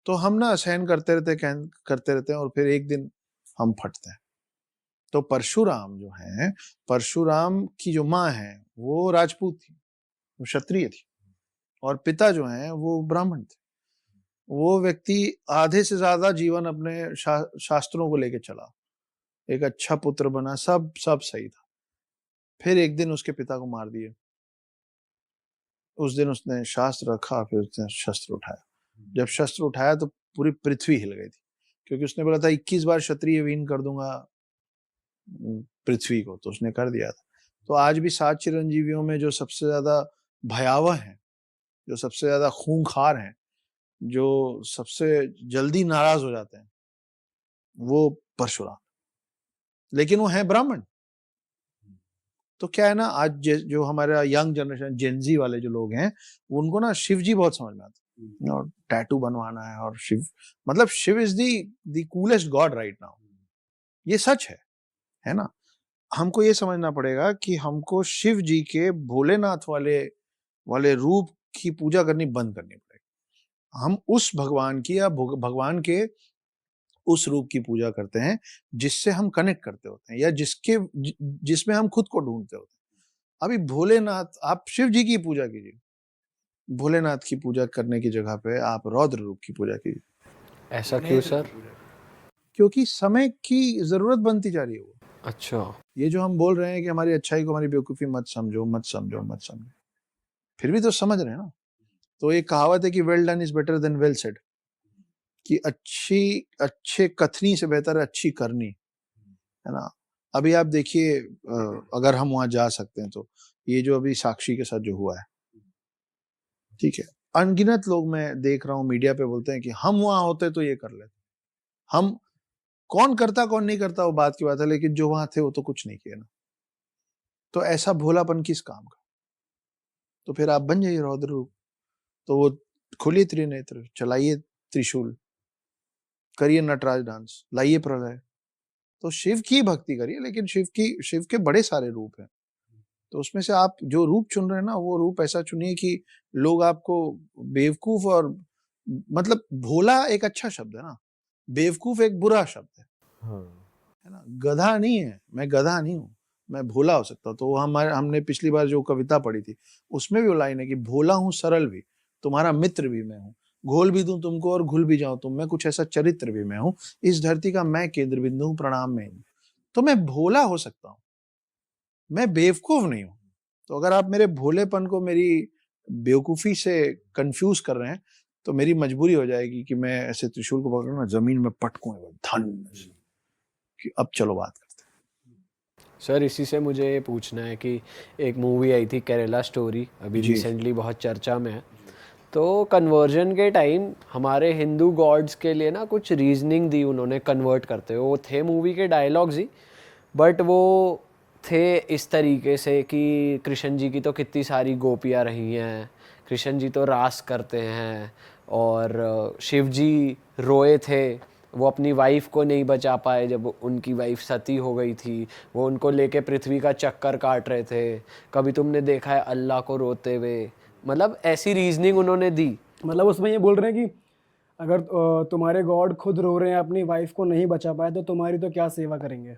तो हम ना सहन करते रहते हैं और फिर एक दिन हम फटते हैं। तो परशुराम जो है, परशुराम की जो माँ है वो राजपूत थी, वो क्षत्रिय थी, और पिता जो है वो ब्राह्मण थे। वो व्यक्ति आधे से ज्यादा जीवन अपने शास्त्रों को लेके चला, एक अच्छा पुत्र बना, सब सब सही था। फिर एक दिन उसके पिता को मार दिए। उस दिन उसने शास्त्र रखा, फिर उसने शस्त्र उठाया। जब शस्त्र उठाया तो पूरी पृथ्वी हिल गई थी, क्योंकि उसने बोला था 21 बार क्षत्रिय विहीन कर दूंगा पृथ्वी को, तो उसने कर दिया था। तो आज भी 7 चिरंजीवियों में जो सबसे ज्यादा भयावह हैं, जो सबसे ज्यादा खूंखार हैं, जो सबसे जल्दी नाराज हो जाते हैं, वो परशुराम, लेकिन वो है ब्राह्मण। तो क्या है ना, आज जो हमारा यंग जनरेशन जेनजी वाले जो लोग हैं, उनको ना शिव जी बहुत समझ में आते हैं, और टैटू बनवाना है, और शिव मतलब Shiva is the coolest god right now. ये सच है ना। हमको ये समझना पड़ेगा कि हमको शिव जी के भोलेनाथ वाले वाले रूप की पूजा करनी बंद करनी पड़ेगी। हम उस भगवान की या भगवान के उस रूप की पूजा करते हैं जिससे हम कनेक्ट करते होते हैं, या जिसमें हम खुद को ढूंढते होते हैं। अभी भोलेनाथ, आप शिव जी की पूजा कीजिए, भोलेनाथ की पूजा करने की जगह पे आप रौद्र रूप की पूजा कीजिए। ऐसा क्यों सर? क्योंकि समय की जरूरत बनती जा रही है वो। अच्छा। ये जो हम बोल रहे हैं कि हमारी अच्छाई को हमारी बेवकूफी मत समझो, मत समझो, मत समझो, फिर भी तो समझ रहे हैं ना। तो एक कहावत है कि well done is better than well said, कि अच्छे कथनी से बेहतर है अच्छी करनी, है ना। अभी आप देखिए, अगर हम वहां जा सकते हैं तो ये जो अभी साक्षी के साथ जो हुआ है, ठीक है, अनगिनत लोग मैं देख रहा हूँ मीडिया पे बोलते हैं कि हम वहां होते तो ये कर लेते। हम, कौन करता कौन नहीं करता वो बात की बात है, लेकिन जो वहां थे वो तो कुछ नहीं किया ना। तो ऐसा भोलापन किस काम का? तो फिर आप बन जाइए रौद्र रूप। तो वो खोलिए त्रिनेत्र, चलाइए त्रिशूल, करिए नटराज डांस, लाइए प्रलय। तो शिव की भक्ति करिए, लेकिन शिव के बड़े सारे रूप हैं। तो उसमें से आप जो रूप चुन रहे हैं ना, वो रूप ऐसा चुनिए कि लोग आपको बेवकूफ और, मतलब भोला एक अच्छा शब्द है ना, बेवकूफ एक बुरा शब्द है ना। गधा नहीं है, मैं गधा नहीं हूँ, मैं भोला हो सकता हूँ। तो हमने पिछली बार जो कविता पढ़ी थी उसमें भी वो लाइन है कि भोला हूँ सरल भी, तुम्हारा मित्र भी मैं हूँ, घोल भी दूं तुमको और घुल भी जाऊं तुम में, कुछ ऐसा चरित्र भी मैं हूँ, इस धरती का मैं केंद्र बिंदु हूं, प्रणाम में हूं। तो मैं भोला हो सकता हूँ, मैं बेवकूफ नहीं हूं। तो अगर आप मेरे भोलेपन को मेरी बेवकूफी से कंफ्यूज कर रहे हैं, तो मेरी मजबूरी हो जाएगी कि मैं ऐसे त्रिशूल को पकड़ूं ना, जमीन में पटकूं धन, कि अब चलो बात करते हैं। सर इसी से मुझे ये पूछना है कि एक मूवी आई थी केरला स्टोरी, अभी जी रिसेंटली बहुत चर्चा में है। तो कन्वर्जन के टाइम हमारे हिंदू गॉड्स के लिए ना कुछ रीजनिंग दी उन्होंने कन्वर्ट करते हुए, वो थे मूवी के डायलॉग्स ही, बट वो थे इस तरीके से कि कृष्ण जी की तो कितनी सारी गोपियाँ रही हैं, कृष्ण जी तो रास करते हैं, और शिव जी रोए थे, वो अपनी वाइफ को नहीं बचा पाए जब उनकी वाइफ सती हो गई थी, वो उनको लेके पृथ्वी का चक्कर काट रहे थे, कभी तुमने देखा है अल्लाह को रोते हुए। मतलब ऐसी रीजनिंग उन्होंने दी। मतलब उसमें ये बोल रहे हैं कि अगर तुम्हारे गॉड खुद रो रहे हैं, अपनी वाइफ को नहीं बचा पाए, तो तुम्हारी तो क्या सेवा करेंगे।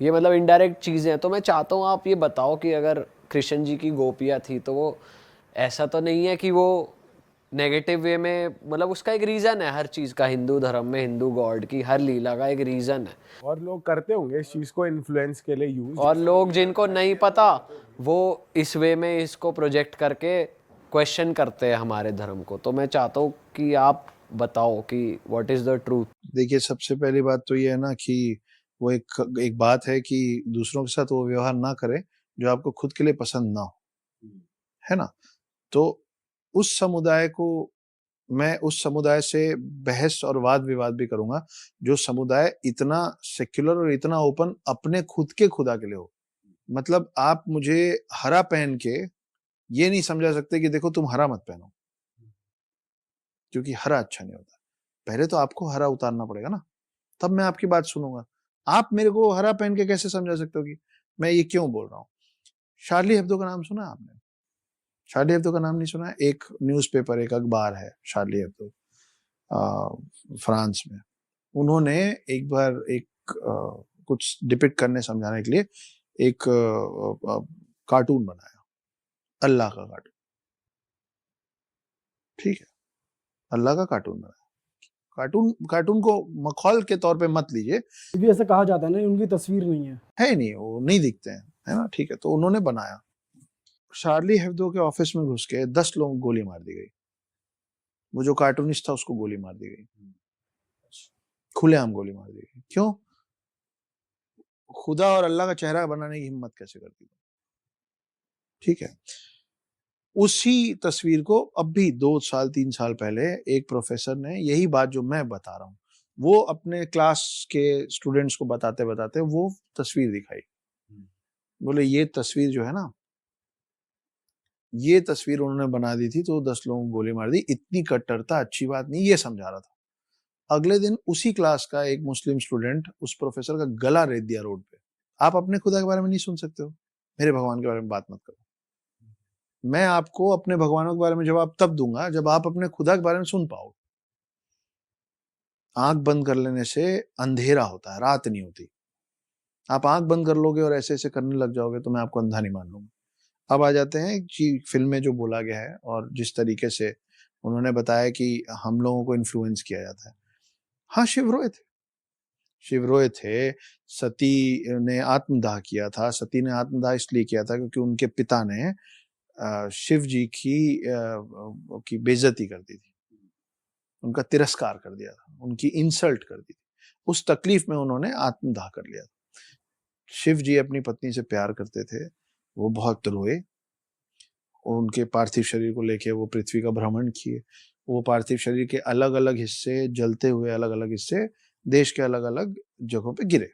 ये मतलब इनडायरेक्ट चीज़ें हैं। तो मैं चाहता हूँ आप ये बताओ कि अगर कृष्ण जी की गोपियाँ थी तो वो ऐसा तो नहीं है कि वो नेगेटिव वे में, मतलब उसका एक रीज़न है हर चीज़ का, हिंदू धर्म में हिंदू गॉड की हर लीला का एक रीज़न है। और लोग करते होंगे इस चीज को इन्फ्लुएंस के लिए यूज। और लोग जिनको नहीं पता वो इस वे में इसको प्रोजेक्ट करके क्वेश्चन करते हैं हमारे धर्म को। तो मैं चाहता हूँ कि आप बताओ कि व्हाट इज़ द ट्रूथ। देखिए, सबसे पहली बात तो ये है ना कि वो एक बात है कि दूसरों के साथ वो व्यवहार ना करें जो आपको खुद के लिए पसंद ना हो, है ना। तो उस समुदाय को, मैं उस समुदाय से बहस और वाद विवाद भी करूंगा जो समुदाय इतना सेक्युलर और इतना ओपन अपने खुद के खुदा के लिए हो। मतलब आप मुझे हरा पहन के ये नहीं समझा सकते कि देखो तुम हरा मत पहनो, क्योंकि हरा अच्छा नहीं होता। पहले तो आपको हरा उतारना पड़ेगा ना, तब मैं आपकी बात सुनूंगा। आप मेरे को हरा पहन के कैसे समझा सकते हो कि मैं ये क्यों बोल रहा हूँ। शार्ली हेब्दो का नाम सुना है आपने? शार्ली हेब्दो का नाम नहीं सुना है? एक न्यूज़पेपर, एक अखबार है शार्ली हेब्दो। फ्रांस में। उन्होंने एक बार कुछ डिपिक्ट करने समझाने के लिए एक कार्टून बनाया, अल्लाह का कार्टून। ठीक है, अल्लाह का कार्टून बनाया। कार्टून को मखौल के तौर पे मत लीजिए, क्योंकि ऐसा कहा जाता है ना, उनकी तस्वीर नहीं है। है नहीं, वो नहीं दिखते हैं, है ना। ठीक है, तो उन्होंने बनाया। शार्ली हेब्दो के ऑफिस में घुस के 10 लोगों को गोली मार दी गई। वो जो कार्टूनिस्ट था उसको गोली मार दी गई, खुलेआम गोली मार दी गई। क्यों? खुदा और अल्लाह का चेहरा बनाने की हिम्मत कैसे कर दी? ठीक है, उसी तस्वीर को अब भी 2 साल 3 साल पहले एक प्रोफेसर ने यही बात जो मैं बता रहा हूँ, वो अपने क्लास के स्टूडेंट्स को बताते बताते वो तस्वीर दिखाई। बोले ये तस्वीर जो है ना, ये तस्वीर उन्होंने बना दी थी तो 10 लोगों को गोली मार दी। इतनी कट्टरता अच्छी बात नहीं, ये समझा रहा था। अगले दिन उसी क्लास का एक मुस्लिम स्टूडेंट उस प्रोफेसर का गला रेत दिया रोड पे। आप अपने खुदा के बारे में नहीं सुन सकते हो? मेरे भगवान के बारे में बात मत करो। मैं आपको अपने भगवानों के बारे में जवाब तब दूंगा जब आप अपने खुदा के बारे में सुन पाओ। आंख बंद कर लेने से अंधेरा होता है, रात नहीं होती। आप आंख बंद कर लोगे और ऐसे ऐसे करने लग जाओगे तो मैं आपको अंधा नहीं मान लूंगा। अब आ जाते हैं कि फिल्म में जो बोला गया है और जिस तरीके से उन्होंने बताया कि हम लोगों को इन्फ्लुएंस किया जाता है। हाँ, शिव रोए थे। सती ने आत्मदाह किया था। सती ने आत्मदाह इसलिए किया था क्योंकि उनके पिता ने शिव जी की बेइज्जती कर दी थी, उनका तिरस्कार कर दिया था, उनकी इंसल्ट कर दी थी। उस तकलीफ में उन्होंने आत्मदाह कर लिया। शिव जी अपनी पत्नी से प्यार करते थे, वो बहुत रोए। उनके पार्थिव शरीर को लेके वो पृथ्वी का भ्रमण किए। वो पार्थिव शरीर के अलग अलग हिस्से, जलते हुए अलग अलग हिस्से देश के अलग अलग जगहों पे गिरे।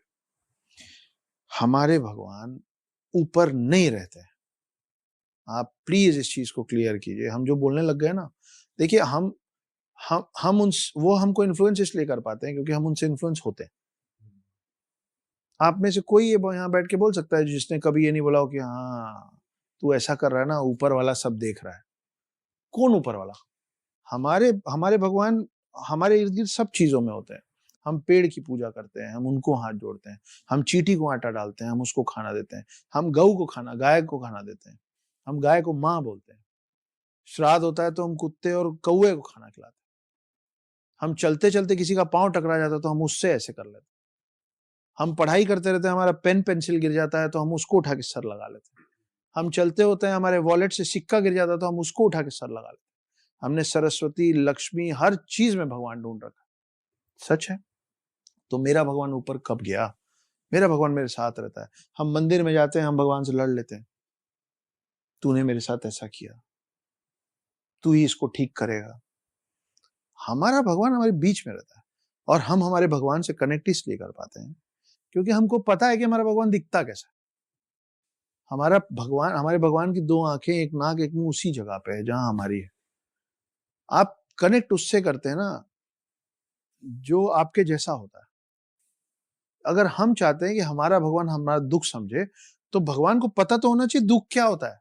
हमारे भगवान ऊपर नहीं रहते। आप प्लीज इस चीज को क्लियर कीजिए। हम जो बोलने लग गए ना, देखिए हम वो हमको इन्फ्लुएंस इसलिए कर पाते हैं क्योंकि हम उनसे इन्फ्लुएंस होते हैं। आप में से कोई ये यहाँ बैठ के बोल सकता है जिसने कभी ये नहीं बोला हो कि हाँ तू ऐसा कर रहा है ना, ऊपर वाला सब देख रहा है। कौन ऊपर वाला? हमारे हमारे भगवान हमारे इर्द गिर्द सब चीजों में होते हैं। हम पेड़ की पूजा करते हैं, हम उनको हाथ जोड़ते हैं, हम चींटी को आटा डालते हैं, हम उसको खाना देते हैं, हम गऊ को खाना, गाय को खाना देते हैं, हम गाय को माँ बोलते हैं। श्राद्ध होता है तो हम कुत्ते और कौवे को खाना खिलाते हैं। हम चलते चलते किसी का पांव टकरा जाता है तो हम उससे ऐसे कर लेते हैं। हम पढ़ाई करते रहते हैं, हमारा पेन पेंसिल गिर जाता है तो हम उसको उठा के सर लगा लेते हैं। हम चलते होते हैं, हमारे वॉलेट से सिक्का गिर जाता है तो हम उसको उठा के सर लगा लेते हैं। हमने सरस्वती, लक्ष्मी, हर चीज में भगवान ढूंढ रखा। सच है। तो मेरा भगवान ऊपर कब गया? मेरा भगवान मेरे साथ रहता है। हम मंदिर में जाते हैं, हम भगवान से लड़ लेते हैं, तूने मेरे साथ ऐसा किया, तू ही इसको ठीक करेगा। हमारा भगवान हमारे बीच में रहता है और हम हमारे भगवान से कनेक्ट इसलिए कर पाते हैं क्योंकि हमको पता है कि हमारा भगवान दिखता कैसा है। हमारे भगवान की 2 आंखें, 1 नाक, 1 मुंह उसी जगह पे है जहां हमारी है। आप कनेक्ट उससे करते हैं ना जो आपके जैसा होता है। अगर हम चाहते हैं कि हमारा भगवान हमारा दुख समझे तो भगवान को पता तो होना चाहिए दुख क्या होता है।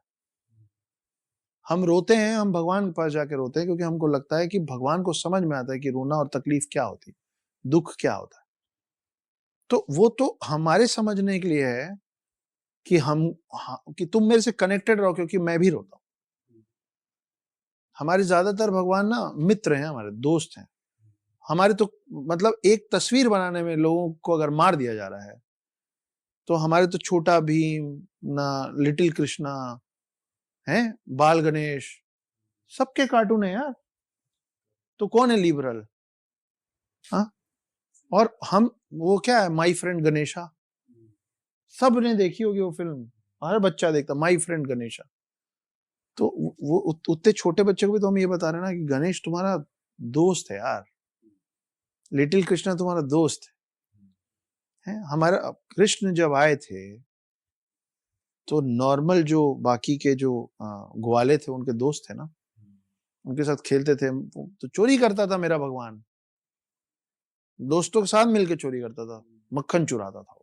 हम रोते हैं, हम भगवान के पास जाके रोते हैं क्योंकि हमको लगता है कि भगवान को समझ में आता है कि रोना और तकलीफ क्या होती, दुख क्या होता है। तो वो तो हमारे समझने के लिए है कि कि तुम मेरे से कनेक्टेड रहो क्योंकि मैं भी रोता हूं। हमारे ज्यादातर भगवान ना मित्र हैं, हमारे दोस्त हैं। हमारे तो मतलब एक तस्वीर बनाने में लोगों को अगर मार दिया जा रहा है तो हमारे तो छोटा भीम ना, लिटिल कृष्णा है, बाल गणेश, सबके कार्टून है यार। तो कौन है लिबरल? हाँ, और हम वो क्या है, माई फ्रेंड गणेशा, सब ने देखी होगी वो फिल्म, हर बच्चा देखता माई फ्रेंड गणेशा। तो वो उतने छोटे बच्चे को भी तो हम ये बता रहे हैं ना कि गणेश तुम्हारा दोस्त है यार, लिटिल कृष्णा तुम्हारा दोस्त है। हमारा कृष्ण जब आए थे तो नॉर्मल जो बाकी के जो ग्वाले थे उनके दोस्त थे ना, उनके साथ खेलते थे। तो चोरी करता था मेरा भगवान, दोस्तों के साथ मिलकर चोरी करता था, मक्खन चुराता था,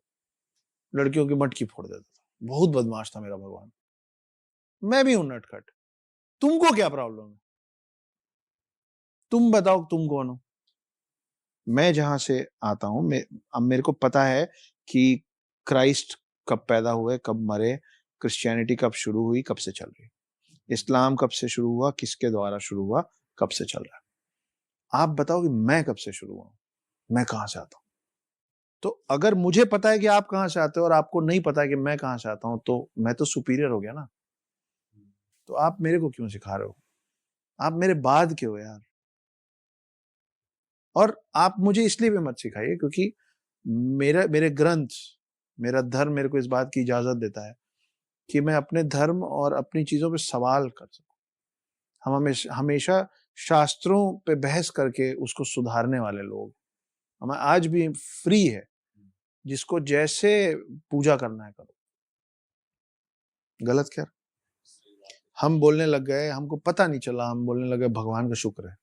लड़कियों की मटकी फोड़ देता था। बहुत बदमाश था मेरा भगवान। मैं भी हूं नटखट। तुमको क्या प्रॉब्लम है? तुम बताओ तुम कौन हो? मैं जहां से आता हूं, अब मेरे को पता है कि क्राइस्ट कब पैदा हुए, कब मरे, क्रिश्चियनिटी कब शुरू हुई, कब से चल रही, इस्लाम कब से शुरू हुआ, किसके द्वारा शुरू हुआ, कब से चल रहा है। आप बताओ कि मैं कब से शुरू हुआ, मैं कहां से आता हूं। तो अगर मुझे पता है कि आप कहां से आते हो और आपको नहीं पता है कि मैं कहां से आता हूं, तो मैं तो सुपीरियर हो गया ना। तो आप मेरे को क्यों सिखा रहे हो, आप मेरे बाद के हो यार। और आप मुझे इसलिए भी मत सिखाइए क्योंकि मेरे ग्रंथ, मेरा धर्म मेरे को इस बात की इजाजत देता है कि मैं अपने धर्म और अपनी चीजों पे सवाल कर सकूं। हम हमेशा शास्त्रों पे बहस करके उसको सुधारने वाले लोग, हमें आज भी फ्री है, जिसको जैसे पूजा करना है करो। गलत क्या, हम बोलने लग गए, हमको पता नहीं चला, हम बोलने लगे भगवान का शुक्र है।